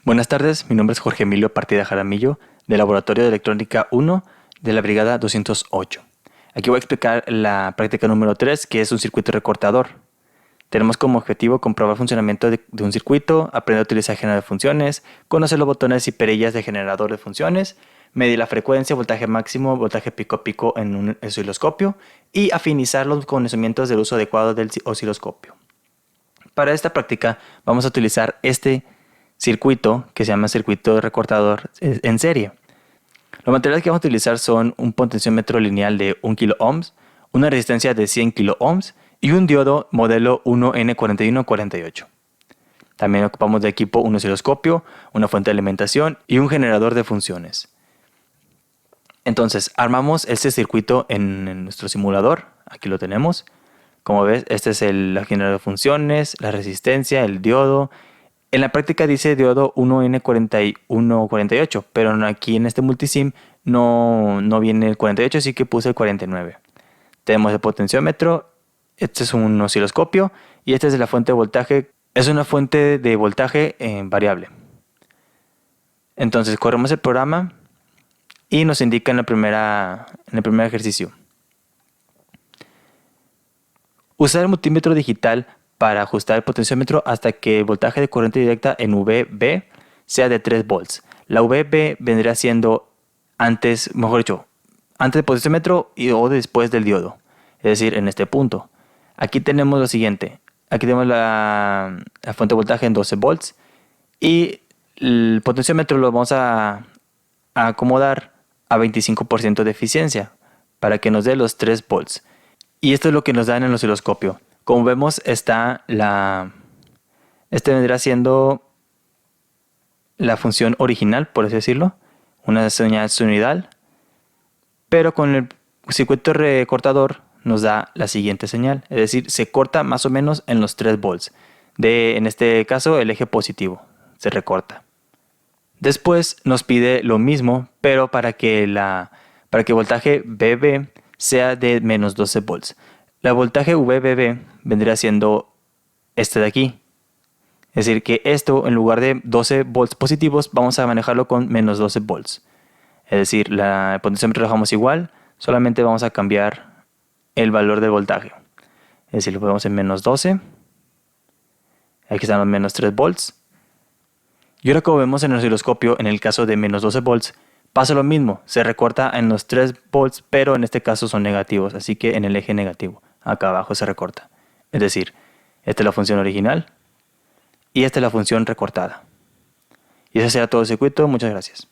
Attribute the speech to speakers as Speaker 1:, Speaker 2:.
Speaker 1: Buenas tardes, mi nombre es Jorge Emilio Partida Jaramillo, del Laboratorio de Electrónica 1 de la Brigada 208. Aquí voy a explicar la práctica número 3, que es un circuito recortador. Tenemos como objetivo comprobar el funcionamiento de un circuito, aprender a utilizar generador de funciones, conocer los botones y perillas de generador de funciones, medir la frecuencia, voltaje máximo, voltaje pico a pico en un osciloscopio y afinizar los conocimientos del uso adecuado del osciloscopio. Para esta práctica vamos a utilizar este circuito que se llama circuito recortador en serie. Los materiales que vamos a utilizar son un potenciómetro lineal de 1 kΩ, una resistencia de 100 kΩ y un diodo modelo 1N4148. También ocupamos de equipo un osciloscopio, una fuente de alimentación y un generador de funciones. Entonces, armamos este circuito en nuestro simulador. Aquí lo tenemos. Como ves, este es el generador de funciones, la resistencia, el diodo. En la práctica dice diodo 1N4148, pero aquí en este multisim no viene el 48, así que puse el 49. Tenemos el potenciómetro, este es un osciloscopio y esta es la fuente de voltaje. Es una fuente de voltaje variable. Entonces corremos el programa y nos indica en el primer ejercicio. Usar el multímetro digital para ajustar el potenciómetro hasta que el voltaje de corriente directa en VB sea de 3 volts. La VB vendría siendo antes del potenciómetro o después del diodo. Es decir, en este punto. Aquí tenemos lo siguiente. Aquí tenemos la fuente de voltaje en 12 volts. Y el potenciómetro lo vamos a acomodar a 25% de eficiencia para que nos dé los 3 volts. Y esto es lo que nos da en el osciloscopio. Como vemos, este vendrá siendo la función original, por así decirlo, una señal sinusoidal, pero con el circuito recortador nos da la siguiente señal, es decir, se corta más o menos en los 3 volts. En este caso, el eje positivo se recorta. Después nos pide lo mismo, pero para que el voltaje VB sea de menos 12 volts. La voltaje VBB vendría siendo este de aquí. Es decir, que esto en lugar de 12 volts positivos vamos a manejarlo con menos 12 volts. Es decir, el potenciómetro lo dejamos igual, solamente vamos a cambiar el valor del voltaje. Es decir, lo ponemos en menos 12. Aquí están los menos 3 volts. Y ahora como vemos en el osciloscopio, en el caso de menos 12 volts, pasa lo mismo. Se recorta en los 3 volts, pero en este caso son negativos, así que en el eje negativo. Acá abajo se recorta. Es decir, esta es la función original y esta es la función recortada. Y ese será todo el circuito. Muchas gracias.